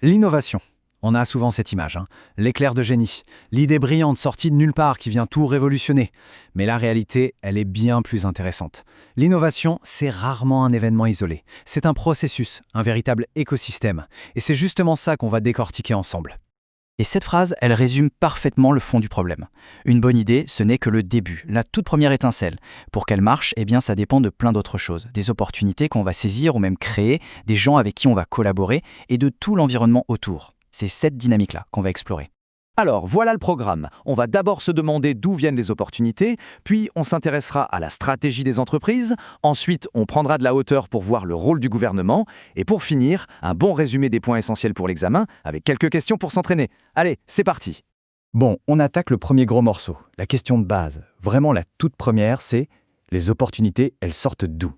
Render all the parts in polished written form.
L'innovation. On a souvent cette image, l'éclair de génie, l'idée brillante sortie de nulle part qui vient tout révolutionner. Mais la réalité, elle est bien plus intéressante. L'innovation, c'est rarement un événement isolé. C'est un processus, un véritable écosystème. Et c'est justement ça qu'on va décortiquer ensemble. Et cette phrase, elle résume parfaitement le fond du problème. Une bonne idée, ce n'est que le début, la toute première étincelle. Pour qu'elle marche, ça dépend de plein d'autres choses. Des opportunités qu'on va saisir ou même créer, des gens avec qui on va collaborer et de tout l'environnement autour. C'est cette dynamique-là qu'on va explorer. Alors, voilà le programme. On va d'abord se demander d'où viennent les opportunités, puis on s'intéressera à la stratégie des entreprises, ensuite on prendra de la hauteur pour voir le rôle du gouvernement, et pour finir, un bon résumé des points essentiels pour l'examen, avec quelques questions pour s'entraîner. Allez, c'est parti. Bon, on attaque le premier gros morceau, la question de base. Vraiment la toute première, c'est les opportunités, elles sortent d'où?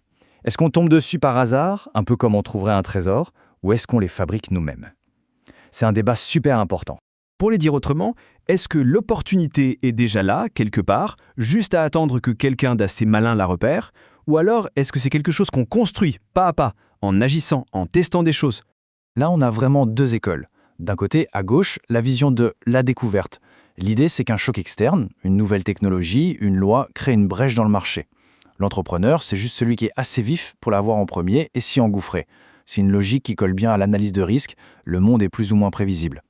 Est-ce qu'on tombe dessus par hasard, un peu comme on trouverait un trésor, ou est-ce qu'on les fabrique nous-mêmes? C'est un débat super important. Pour les dire autrement, est-ce que l'opportunité est déjà là, quelque part, juste à attendre que quelqu'un d'assez malin la repère? Ou alors, est-ce que c'est quelque chose qu'on construit, pas à pas, en agissant, en testant des choses? Là, on a vraiment deux écoles. D'un côté, à gauche, la vision de la découverte. L'idée, c'est qu'un choc externe, une nouvelle technologie, une loi, crée une brèche dans le marché. L'entrepreneur, c'est juste celui qui est assez vif pour l'avoir en premier et s'y engouffrer. C'est une logique qui colle bien à l'analyse de risque, le monde est plus ou moins prévisible.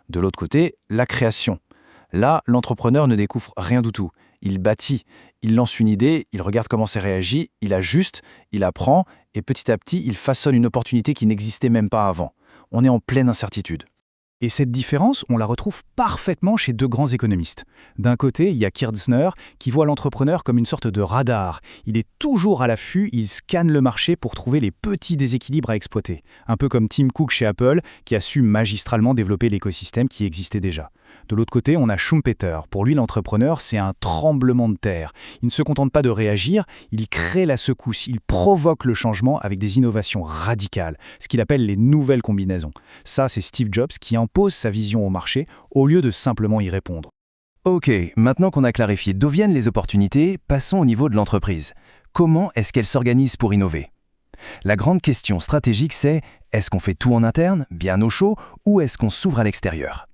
De l'autre côté, la création. Là, l'entrepreneur ne découvre rien du tout. Il bâtit, il lance une idée, il regarde comment c'est réagi, il ajuste, il apprend, et petit à petit, il façonne une opportunité qui n'existait même pas avant. On est en pleine incertitude. Et cette différence, on la retrouve parfaitement chez deux grands économistes. D'un côté, il y a Kirchner, qui voit l'entrepreneur comme une sorte de radar. Il est toujours à l'affût, il scanne le marché pour trouver les petits déséquilibres à exploiter. Un peu comme Tim Cook chez Apple, qui a su magistralement développer l'écosystème qui existait déjà. De l'autre côté, on a Schumpeter. Pour lui, l'entrepreneur, c'est un tremblement de terre. Il ne se contente pas de réagir, il crée la secousse, il provoque le changement avec des innovations radicales, ce qu'il appelle les nouvelles combinaisons. Ça, c'est Steve Jobs qui impose sa vision au marché au lieu de simplement y répondre. Ok, maintenant qu'on a clarifié d'où viennent les opportunités, passons au niveau de l'entreprise. Comment est-ce qu'elle s'organise pour innover? La grande question stratégique, c'est est-ce qu'on fait tout en interne, bien au chaud, ou est-ce qu'on s'ouvre à l'extérieur?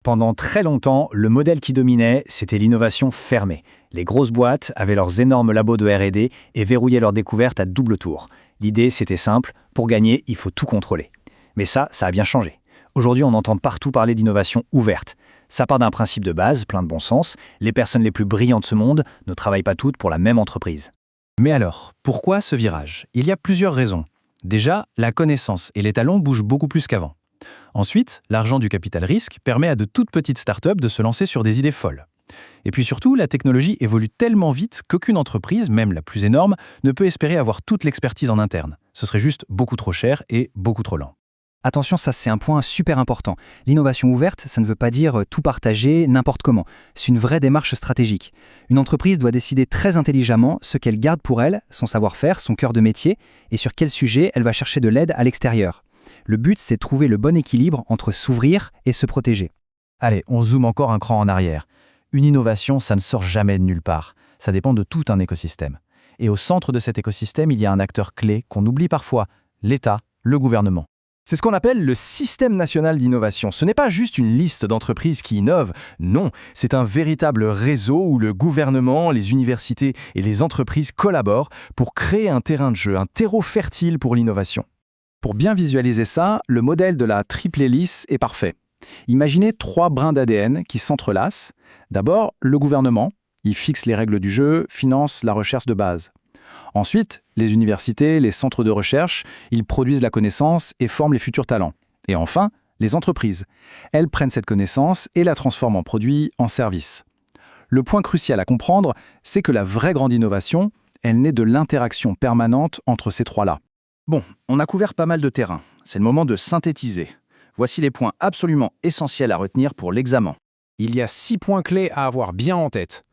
Pendant très longtemps, le modèle qui dominait, c'était l'innovation fermée. Les grosses boîtes avaient leurs énormes labos de R&D et verrouillaient leurs découvertes à double tour. L'idée, c'était simple, pour gagner, il faut tout contrôler. Mais ça a bien changé. Aujourd'hui, on entend partout parler d'innovation ouverte. Ça part d'un principe de base, plein de bon sens. Les personnes les plus brillantes de ce monde ne travaillent pas toutes pour la même entreprise. Mais alors, pourquoi ce virage? Il y a plusieurs raisons. Déjà, la connaissance et les talents bougent beaucoup plus qu'avant. Ensuite, l'argent du capital risque permet à de toutes petites startups de se lancer sur des idées folles. Et puis surtout, la technologie évolue tellement vite qu'aucune entreprise, même la plus énorme, ne peut espérer avoir toute l'expertise en interne. Ce serait juste beaucoup trop cher et beaucoup trop lent. Attention, ça c'est un point super important. L'innovation ouverte, ça ne veut pas dire tout partager n'importe comment. C'est une vraie démarche stratégique. Une entreprise doit décider très intelligemment ce qu'elle garde pour elle, son savoir-faire, son cœur de métier, et sur quel sujet elle va chercher de l'aide à l'extérieur. Le but, c'est de trouver le bon équilibre entre s'ouvrir et se protéger. Allez, on zoome encore un cran en arrière. Une innovation, ça ne sort jamais de nulle part. Ça dépend de tout un écosystème. Et au centre de cet écosystème, il y a un acteur clé qu'on oublie parfois, l'État, le gouvernement. C'est ce qu'on appelle le système national d'innovation. Ce n'est pas juste une liste d'entreprises qui innovent, non, c'est un véritable réseau où le gouvernement, les universités et les entreprises collaborent pour créer un terrain de jeu, un terreau fertile pour l'innovation. Pour bien visualiser ça, le modèle de la triple hélice est parfait. Imaginez 3 brins d'ADN qui s'entrelacent. D'abord, le gouvernement, il fixe les règles du jeu, finance la recherche de base. Ensuite, les universités, les centres de recherche, ils produisent la connaissance et forment les futurs talents. Et enfin, les entreprises. Elles prennent cette connaissance et la transforment en produit, en service. Le point crucial à comprendre, c'est que la vraie grande innovation, elle naît de l'interaction permanente entre ces trois-là. Bon, on a couvert pas mal de terrain. C'est le moment de synthétiser. Voici les points absolument essentiels à retenir pour l'examen. Il y a 6 points clés à avoir bien en tête.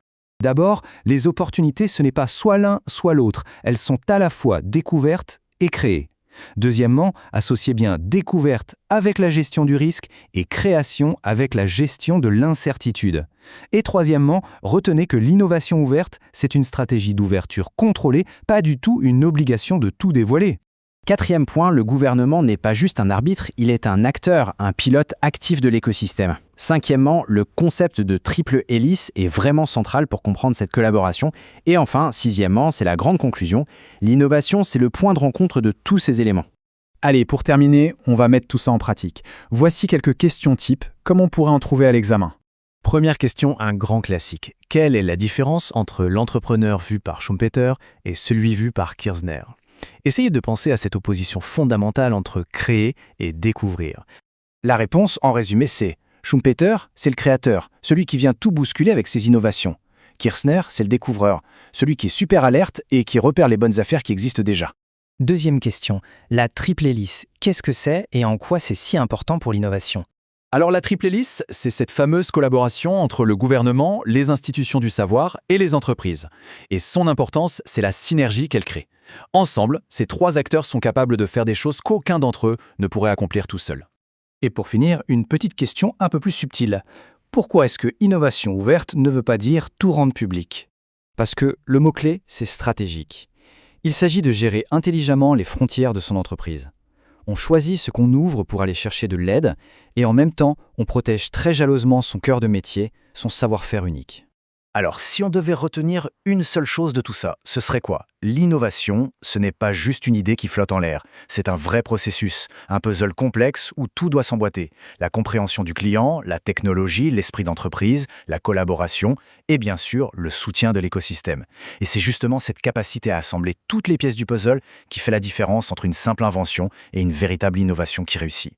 D'abord, les opportunités, ce n'est pas soit l'un, soit l'autre. Elles sont à la fois découvertes et créées. Deuxièmement, associez bien découverte avec la gestion du risque et création avec la gestion de l'incertitude. Et troisièmement, retenez que l'innovation ouverte, c'est une stratégie d'ouverture contrôlée, pas du tout une obligation de tout dévoiler. Quatrième point, le gouvernement n'est pas juste un arbitre, il est un acteur, un pilote actif de l'écosystème. Cinquièmement, le concept de triple hélice est vraiment central pour comprendre cette collaboration. Et enfin, sixièmement, c'est la grande conclusion, l'innovation, c'est le point de rencontre de tous ces éléments. Allez, pour terminer, on va mettre tout ça en pratique. Voici quelques questions types, comme on pourrait en trouver à l'examen. Première question, un grand classique. Quelle est la différence entre l'entrepreneur vu par Schumpeter et celui vu par Kirchner? Essayez de penser à cette opposition fondamentale entre créer et découvrir. La réponse, en résumé, c'est Schumpeter, c'est le créateur, celui qui vient tout bousculer avec ses innovations. Kirchner, c'est le découvreur, celui qui est super alerte et qui repère les bonnes affaires qui existent déjà. Deuxième question, la triple hélice, qu'est-ce que c'est et en quoi c'est si important pour l'innovation? Alors la triple hélice, c'est cette fameuse collaboration entre le gouvernement, les institutions du savoir et les entreprises. Et son importance, c'est la synergie qu'elle crée. Ensemble, ces trois acteurs sont capables de faire des choses qu'aucun d'entre eux ne pourrait accomplir tout seul. Et pour finir, une petite question un peu plus subtile. Pourquoi est-ce que innovation ouverte ne veut pas dire tout rendre public? Parce que le mot-clé, c'est stratégique. Il s'agit de gérer intelligemment les frontières de son entreprise. On choisit ce qu'on ouvre pour aller chercher de l'aide et en même temps, on protège très jalousement son cœur de métier, son savoir-faire unique. Alors, si on devait retenir une seule chose de tout ça, ce serait quoi? L'innovation, ce n'est pas juste une idée qui flotte en l'air. C'est un vrai processus, un puzzle complexe où tout doit s'emboîter. La compréhension du client, la technologie, l'esprit d'entreprise, la collaboration et bien sûr le soutien de l'écosystème. Et c'est justement cette capacité à assembler toutes les pièces du puzzle qui fait la différence entre une simple invention et une véritable innovation qui réussit.